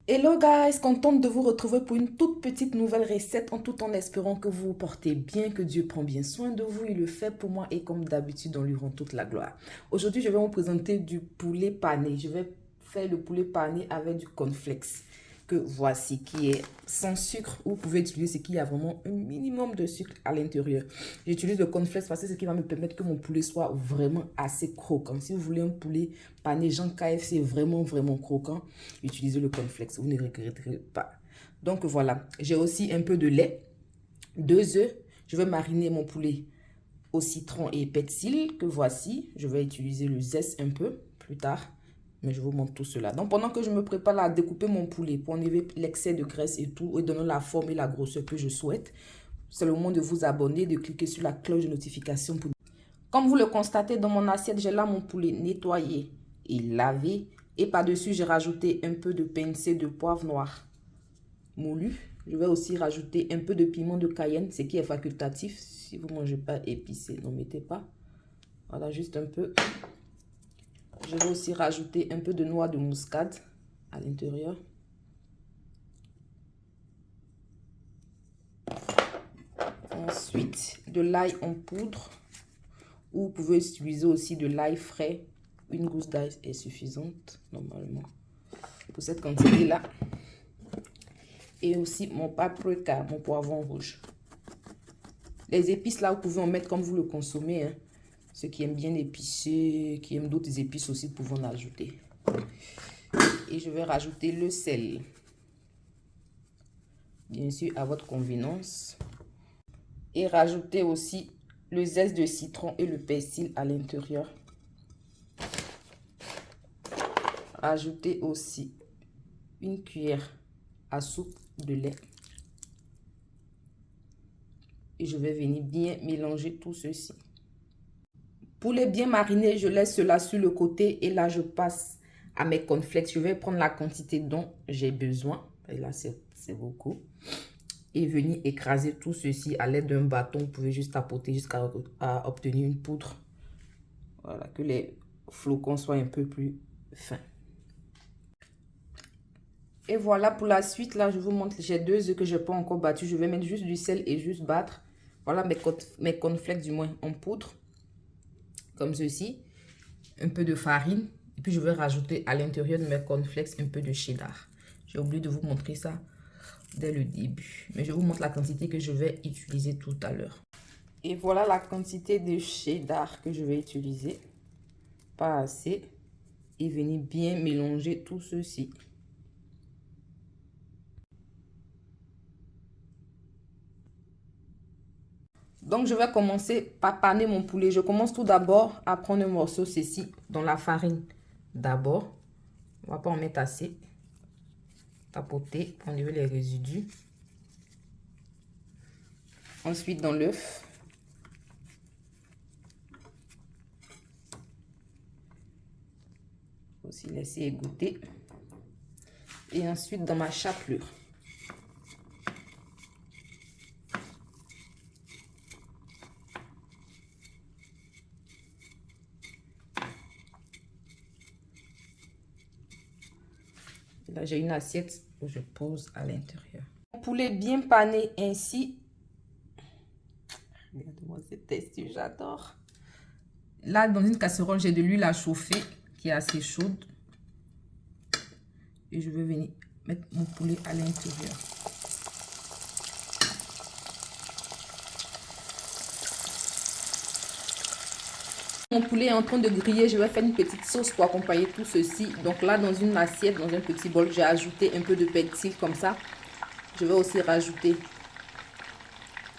Hello guys, contente de vous retrouver pour une toute petite nouvelle recette tout en espérant que vous vous portez bien, que Dieu prend bien soin de vous, il le fait pour moi et comme d'habitude on lui rend toute la gloire. Aujourd'hui je vais vous présenter du poulet pané, je vais faire le poulet pané avec du cornflakes que voici qui est sans sucre ou vous pouvez utiliser ce qui a vraiment un minimum de sucre à l'intérieur. J'utilise le cornflakes parce que c'est ce qui va me permettre que mon poulet soit vraiment assez croquant. Si vous voulez un poulet pané Jean KFC vraiment croquant, utilisez le cornflakes, vous ne regretterez pas. Donc voilà, j'ai aussi un peu de lait, 2 œufs. Je vais mariner mon poulet au citron et persil que voici. Je vais utiliser le zeste un peu plus tard. Mais je vous montre tout cela. Donc, pendant que je me prépare à découper mon poulet pour enlever l'excès de graisse et tout, et donner la forme et la grosseur que je souhaite, c'est le moment de vous abonner, de cliquer sur la cloche de notification. Comme vous le constatez dans mon assiette, j'ai là mon poulet nettoyé et lavé. Et par-dessus, j'ai rajouté un peu de pincée de poivre noir moulu. Je vais aussi rajouter un peu de piment de Cayenne, ce qui est facultatif. Si vous ne mangez pas épicé, n'en mettez pas. Voilà, juste un peu. Je vais aussi rajouter un peu de noix de muscade à l'intérieur. Ensuite, de l'ail en poudre. Ou vous pouvez utiliser aussi de l'ail frais. Une gousse d'ail est suffisante, normalement, pour cette quantité-là. Et aussi mon paprika, mon poivron rouge. Les épices, là, vous pouvez en mettre comme vous le consommez, hein. Ceux qui aiment bien épicé, qui aiment d'autres épices aussi, pouvons en ajouter. Et je vais rajouter le sel. Bien sûr, à votre convenance. Et rajouter aussi le zeste de citron et le persil à l'intérieur. Ajouter aussi une cuillère à soupe de lait. Et je vais venir bien mélanger tout ceci. Poulet bien mariné, je laisse cela sur le côté et là je passe à mes cornflakes. Je vais prendre la quantité dont j'ai besoin. Et là c'est beaucoup. Et venir écraser tout ceci à l'aide d'un bâton. Vous pouvez juste tapoter jusqu'à obtenir une poudre. Voilà, que les flocons soient un peu plus fins. Et voilà pour la suite. Là je vous montre, j'ai 2 œufs que je n'ai pas encore battus. Je vais mettre juste du sel et juste battre. Voilà mes cornflakes du moins en poudre. Comme ceci, un peu de farine et puis je vais rajouter à l'intérieur de mes cornflakes un peu de cheddar. J'ai oublié de vous montrer ça dès le début, mais je vous montre la quantité que je vais utiliser tout à l'heure. Et voilà la quantité de cheddar que je vais utiliser, pas assez, et venir bien mélanger tout ceci. Donc, je vais commencer par paner mon poulet. Je commence tout d'abord à prendre un morceau ceci dans la farine. D'abord, on ne va pas en mettre assez. Tapoter pour enlever les résidus. Ensuite, dans l'œuf. Aussi laisser égoutter. Et ensuite, dans ma chapelure. Là, j'ai une assiette que je pose à l'intérieur. Mon poulet bien pané ainsi. Regardez-moi cette texture, j'adore. Là, dans une casserole, j'ai de l'huile à chauffer qui est assez chaude. Et je vais venir mettre mon poulet à l'intérieur. Mon poulet est en train de griller, je vais faire une petite sauce pour accompagner tout ceci. Donc là, dans une assiette, dans un petit bol, j'ai ajouté un peu de persil comme ça. Je vais aussi rajouter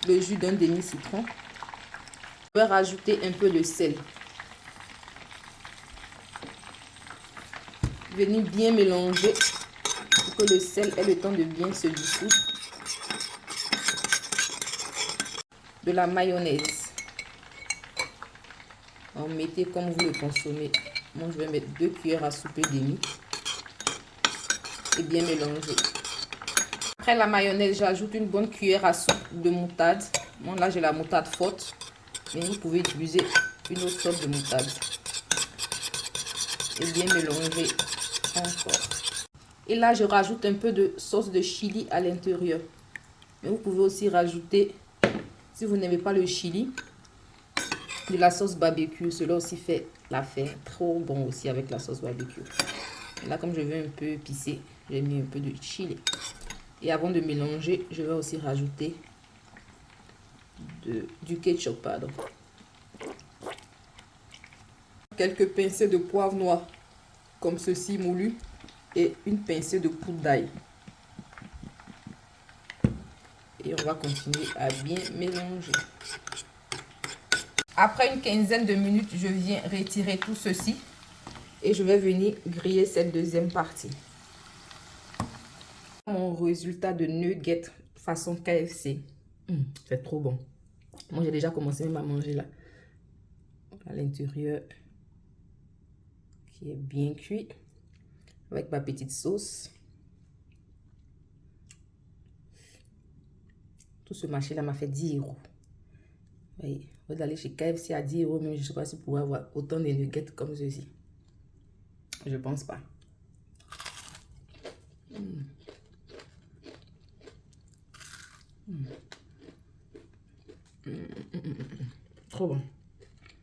le jus d'un demi-citron. Je vais rajouter un peu de sel. Venir bien mélanger pour que le sel ait le temps de bien se dissoudre. De la mayonnaise. En mettez comme vous le consommez. Moi, je vais mettre 2 cuillères à soupe et demi. Et bien mélanger. Après la mayonnaise, j'ajoute une bonne cuillère à soupe de moutarde. Moi, là, j'ai la moutarde forte. Mais vous pouvez utiliser une autre sorte de moutarde. Et bien mélanger encore. Et là, je rajoute un peu de sauce de chili à l'intérieur. Mais vous pouvez aussi rajouter, si vous n'aimez pas le chili, de la sauce barbecue. Cela aussi fait l'affaire. Trop bon aussi avec la sauce barbecue. Et là, comme je veux un peu épicé, j'ai mis un peu de chili. Et avant de mélanger, je vais aussi rajouter du ketchup, pardon. Quelques pincées de poivre noir, comme ceci moulu, et une pincée de poudre d'ail. Et on va continuer à bien mélanger. Après une quinzaine de minutes, je viens retirer tout ceci et je vais venir griller cette deuxième partie. Mon résultat de nuggets façon KFC. C'est trop bon. Moi, j'ai déjà commencé même à manger là. À l'intérieur, qui est bien cuit. Avec ma petite sauce. Tout ce marché là m'a fait 10 €. Oui, vous allez chez KFC à 10 €, mais je ne sais pas si vous pouvez avoir autant de nuggets comme ceci. Je pense pas. Trop bon.